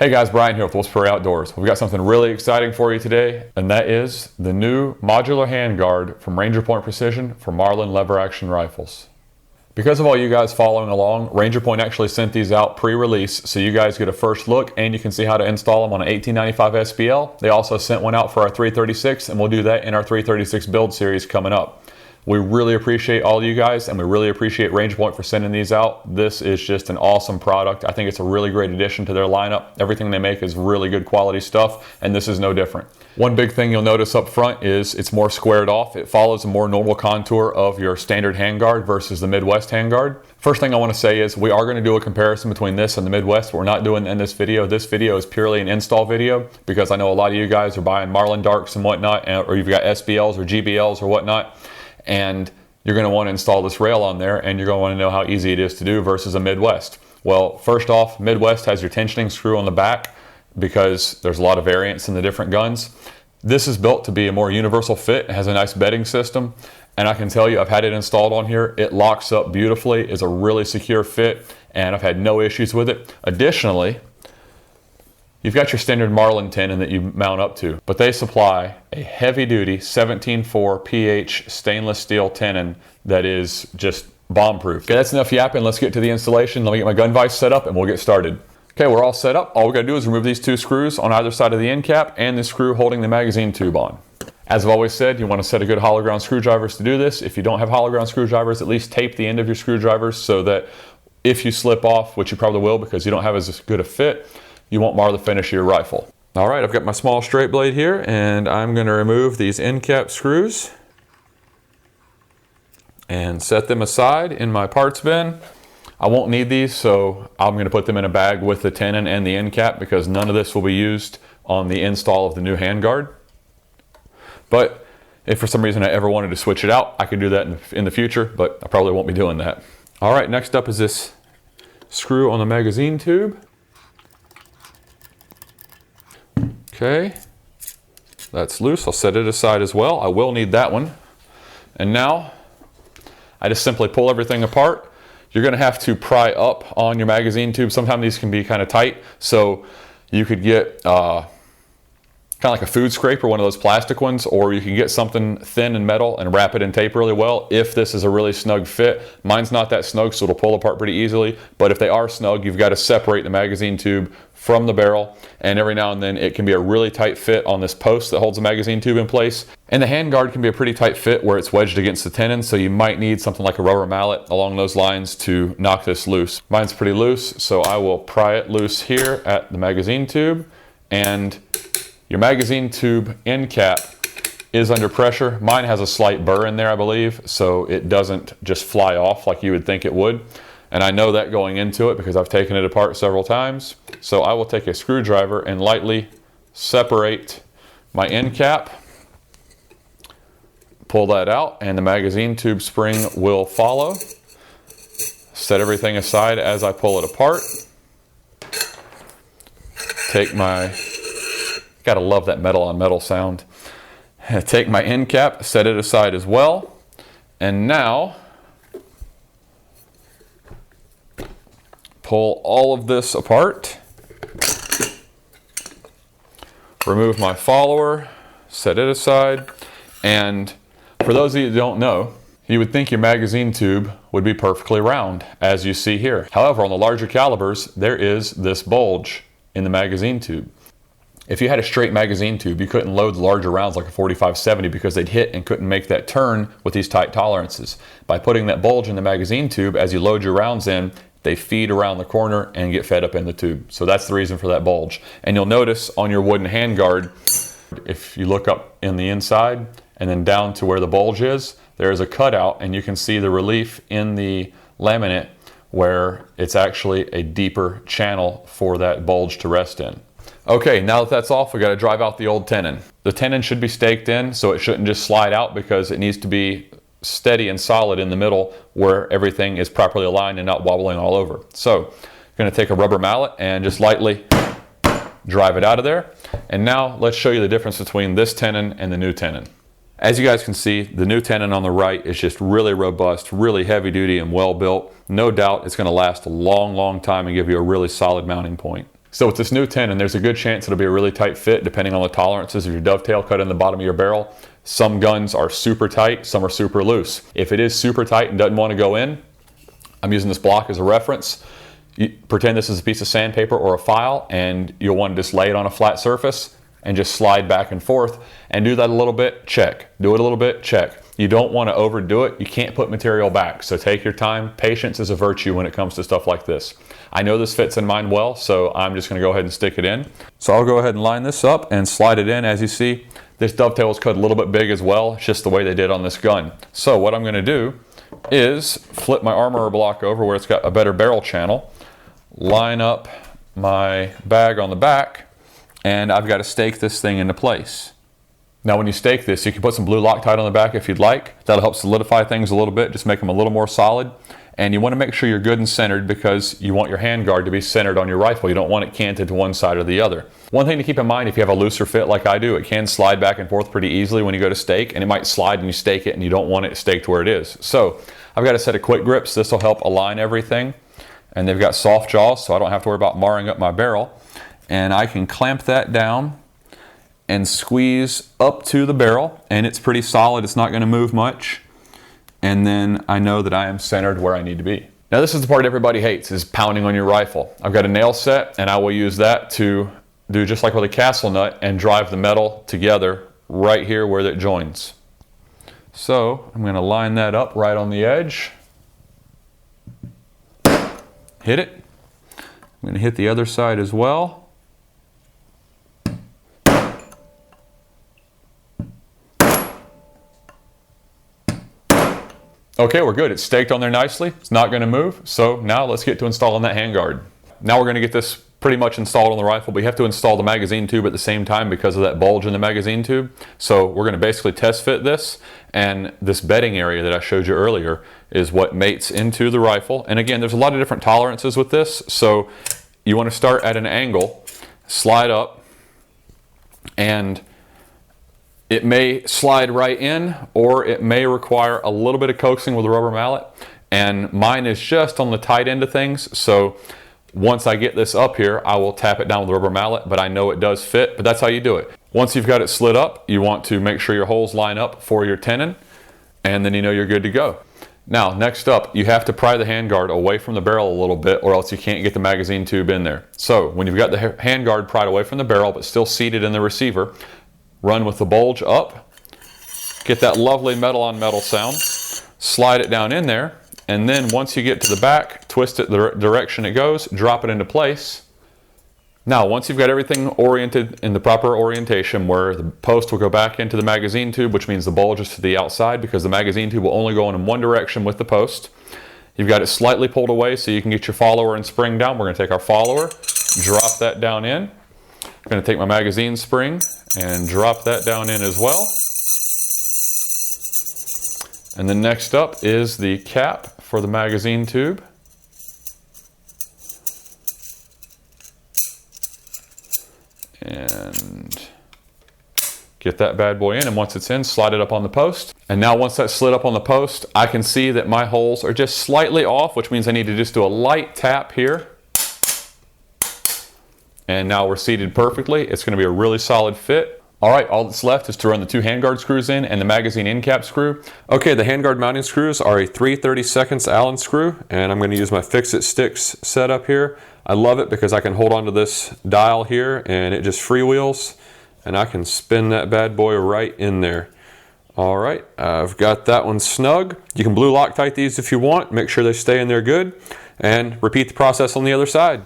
Hey guys, Brian here with Wolfsburg Outdoors. We've got something really exciting for you today, and that is the new modular handguard from Ranger Point Precision for Marlin lever action rifles. Because of all you guys following along, Ranger Point actually sent these out pre-release so you guys get a first look and you can see how to install them on an 1895 SPL. They also sent one out for our 336, and we'll do that in our 336 build series coming up. We really appreciate all you guys, and we really appreciate Ranger Point for sending these out. This is just an awesome product. I think it's a really great addition to their lineup. Everything they make is really good quality stuff, and this is no different. One big thing you'll notice up front is it's more squared off. It follows a more normal contour of your standard handguard versus the Midwest handguard. First thing I want to say is we are going to do a comparison between this and the Midwest, but we're not doing it in this video. This video is purely an install video because I know a lot of you guys are buying Marlin Darks and whatnot, or you've got SBLs or GBLs or whatnot, and you're going to want to install this rail on there, and you're going to want to know how easy it is to do versus a Midwest. Well, first off, Midwest has your tensioning screw on the back because there's a lot of variance in the different guns. This is built to be a more universal fit. It has a nice bedding system, and I can tell you I've had it installed on here. It locks up beautifully, it's a really secure fit, and I've had no issues with it. Additionally, you've got your standard Marlin tenon that you mount up to, but they supply a heavy-duty 17.4 pH stainless steel tenon that is just bomb-proof. Okay, that's enough yapping. Let's get to the installation. Let me get my gun vise set up and we'll get started. Okay, we're all set up. All we gotta do is remove these two screws on either side of the end cap and the screw holding the magazine tube on. As I've always said, you want a set of good hollow ground screwdrivers to do this. If you don't have hollow ground screwdrivers, at least tape the end of your screwdrivers so that if you slip off, which you probably will because you don't have as good a fit, you won't mar the finish of your rifle. All right, I've got my small straight blade here, and I'm going to remove these end cap screws and set them aside in my parts bin. I won't need these, so I'm going to put them in a bag with the tenon and the end cap because none of this will be used on the install of the new handguard. But if for some reason I ever wanted to switch it out, I could do that in the future, but I probably won't be doing that. All right, next up is this screw on the magazine tube. Okay, that's loose. I'll set it aside as well. I will need that one. And now I just simply pull everything apart. You're going to have to pry up on your magazine tube. Sometimes these can be kind of tight, so you could get kind of like a food scraper, one of those plastic ones, or you can get something thin and metal and wrap it in tape really well if this is a really snug fit. Mine's not that snug, so it'll pull apart pretty easily, but if they are snug, you've got to separate the magazine tube from the barrel, and every now and then it can be a really tight fit on this post that holds the magazine tube in place. And the handguard can be a pretty tight fit where it's wedged against the tenon, so you might need something like a rubber mallet along those lines to knock this loose. Mine's pretty loose, so I will pry it loose here at the magazine tube, and your magazine tube end cap is under pressure. Mine has a slight burr in there, I believe, so it doesn't just fly off like you would think it would. And I know that going into it because I've taken it apart several times. So I will take a screwdriver and lightly separate my end cap, pull that out, and the magazine tube spring will follow. Set everything aside as I pull it apart. Take my, gotta love that metal on metal sound. Take my end cap, set it aside as well. And now, pull all of this apart. Remove my follower, set it aside. And for those of you that don't know, you would think your magazine tube would be perfectly round, as you see here. However, on the larger calibers, there is this bulge in the magazine tube. If you had a straight magazine tube, you couldn't load the larger rounds like a 45-70 because they'd hit and couldn't make that turn with these tight tolerances. By putting that bulge in the magazine tube, as you load your rounds in, they feed around the corner and get fed up in the tube. So that's the reason for that bulge. And you'll notice on your wooden handguard, if you look up in the inside and then down to where the bulge is, there is a cutout, and you can see the relief in the laminate where it's actually a deeper channel for that bulge to rest in. Okay, now that that's off, we got to drive out the old tenon. The tenon should be staked in, so it shouldn't just slide out because it needs to be steady and solid in the middle where everything is properly aligned and not wobbling all over. So, I'm going to take a rubber mallet and just lightly drive it out of there. And now let's show you the difference between this tenon and the new tenon. As you guys can see, the new tenon on the right is just really robust, really heavy duty and well built. No doubt it's going to last a long, long time and give you a really solid mounting point. So with this new tenon, there's a good chance it'll be a really tight fit depending on the tolerances of your dovetail cut in the bottom of your barrel. Some guns are super tight, some are super loose. If it is super tight and doesn't want to go in, I'm using this block as a reference. You pretend this is a piece of sandpaper or a file, and you'll want to just lay it on a flat surface and just slide back and forth and do that a little bit, check. Do it a little bit, check. You don't want to overdo it. You can't put material back. So take your time. Patience is a virtue when it comes to stuff like this. I know this fits in mine well, so I'm just going to go ahead and stick it in. So I'll go ahead and line this up and slide it in. As you see, this dovetail is cut a little bit big as well. It's just the way they did on this gun. So what I'm going to do is flip my armorer block over where it's got a better barrel channel, line up my bag on the back, and I've got to stake this thing into place. Now when you stake this, you can put some blue Loctite on the back if you'd like. That'll help solidify things a little bit, just make them a little more solid. And you want to make sure you're good and centered because you want your handguard to be centered on your rifle. You don't want it canted to one side or the other. One thing to keep in mind, if you have a looser fit like I do, it can slide back and forth pretty easily when you go to stake, and it might slide and you stake it and you don't want it staked where it is. So I've got a set of quick grips. This will help align everything. And they've got soft jaws, so I don't have to worry about marring up my barrel. And I can clamp that down and squeeze up to the barrel, and it's pretty solid. It's not going to move much. And then I know that I am centered where I need to be. Now this is the part everybody hates, is pounding on your rifle. I've got a nail set, and I will use that to do just like with a castle nut and drive the metal together right here where it joins. So I'm going to line that up right on the edge. Hit it. I'm going to hit the other side as well. Okay, we're good. It's staked on there nicely. It's not going to move. So now let's get to installing that handguard. Now we're going to get this pretty much installed on the rifle, but you have to install the magazine tube at the same time because of that bulge in the magazine tube. So we're going to basically test fit this, and this bedding area that I showed you earlier is what mates into the rifle. And again, there's a lot of different tolerances with this. So you want to start at an angle, slide up, and it may slide right in, or it may require a little bit of coaxing with a rubber mallet. And mine is just on the tight end of things. So once I get this up here, I will tap it down with a rubber mallet, but I know it does fit, but that's how you do it. Once you've got it slid up, you want to make sure your holes line up for your tenon, and then you know you're good to go. Now, next up, you have to pry the handguard away from the barrel a little bit, or else you can't get the magazine tube in there. So when you've got the handguard pried away from the barrel, but still seated in the receiver, run with the bulge up, get that lovely metal on metal sound, slide it down in there, and then once you get to the back, twist it the direction it goes, drop it into place. Now, once you've got everything oriented in the proper orientation where the post will go back into the magazine tube, which means the bulge is to the outside because the magazine tube will only go in one direction with the post. You've got it slightly pulled away so you can get your follower and spring down. We're going to take our follower, drop that down in. I'm going to take my magazine spring and drop that down in as well. And then next up is the cap for the magazine tube. And get that bad boy in, and once it's in, slide it up on the post. And now once that's slid up on the post, I can see that my holes are just slightly off, which means I need to just do a light tap here. And now we're seated perfectly. It's going to be a really solid fit. All right, all that's left is to run the two handguard screws in and the magazine end cap screw. Okay, the handguard mounting screws are a 3/32 Allen screw, and I'm going to use my fix-it sticks setup here. I love it because I can hold onto this dial here and it just freewheels, and I can spin that bad boy right in there. All right, I've got that one snug. You can blue Loctite these if you want. Make sure they stay in there good, and repeat the process on the other side.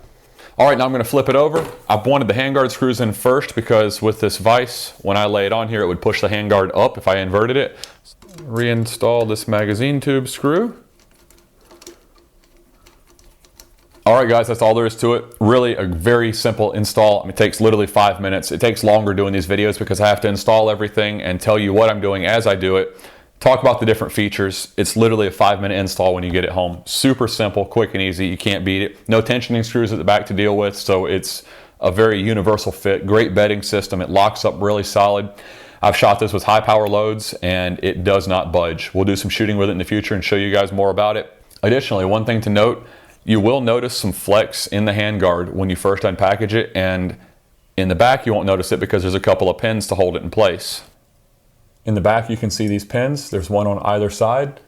All right, now I'm going to flip it over. I wanted the handguard screws in first because with this vise, when I lay it on here, it would push the handguard up if I inverted it. Reinstall this magazine tube screw. All right, guys, that's all there is to it. Really a very simple install. I mean, it takes literally 5 minutes. It takes longer doing these videos because I have to install everything and tell you what I'm doing as I do it. Talk about the different features. It's literally a 5-minute install when you get it home. Super simple, quick and easy. You can't beat it. No tensioning screws at the back to deal with, so it's a very universal fit. Great bedding system. It locks up really solid. I've shot this with high power loads and it does not budge. We'll do some shooting with it in the future and show you guys more about it. Additionally, one thing to note, You will notice some flex in the handguard when you first unpackage it, and in the back you won't notice it because there's a couple of pins to hold it in place. In the back you can see these pins. There's one on either side.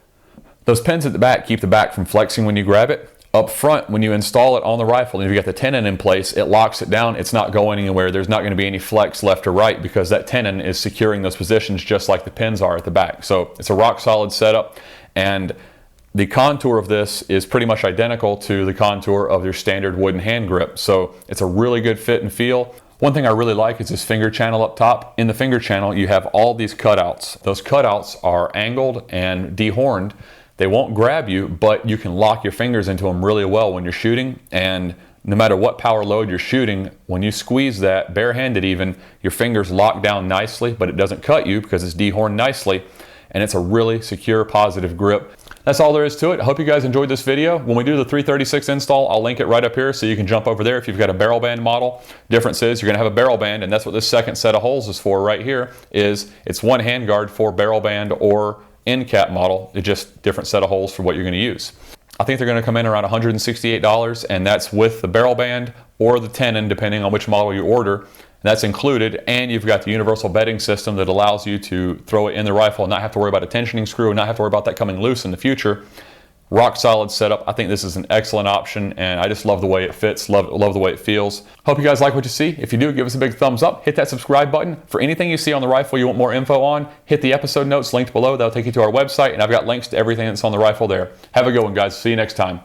Those pins at the back keep the back from flexing when you grab it. Up front, when you install it on the rifle, and if you got the tenon in place, it locks it down. It's not going anywhere. There's not going to be any flex left or right because that tenon is securing those positions just like the pins are at the back. So it's a rock solid setup, and the contour of this is pretty much identical to the contour of your standard wooden hand grip. So it's a really good fit and feel. One thing I really like is this finger channel up top. In the finger channel, you have all these cutouts. Those cutouts are angled and dehorned. They won't grab you, but you can lock your fingers into them really well when you're shooting. And no matter what power load you're shooting, when you squeeze that, barehanded even, your fingers lock down nicely, but it doesn't cut you because it's dehorned nicely. And it's a really secure, positive grip. That's all there is to it. I hope you guys enjoyed this video. When we do the 336 install, I'll link it right up here so you can jump over there if you've got a barrel band model. Difference is you're going to have a barrel band, and that's what this second set of holes is for right here. It's one handguard for barrel band or end cap model. It's just different set of holes for what you're going to use. I think they're going to come in around $168, and that's with the barrel band or the tenon depending on which model you order. That's included, and you've got the universal bedding system that allows you to throw it in the rifle and not have to worry about a tensioning screw and not have to worry about that coming loose in the future. Rock solid setup. I think this is an excellent option, and I just love the way it fits, love the way it feels. Hope you guys like what you see. If you do, give us a big thumbs up. Hit that subscribe button. For anything you see on the rifle you want more info on, hit the episode notes linked below. That'll take you to our website, and I've got links to everything that's on the rifle there. Have a good one, guys. See you next time.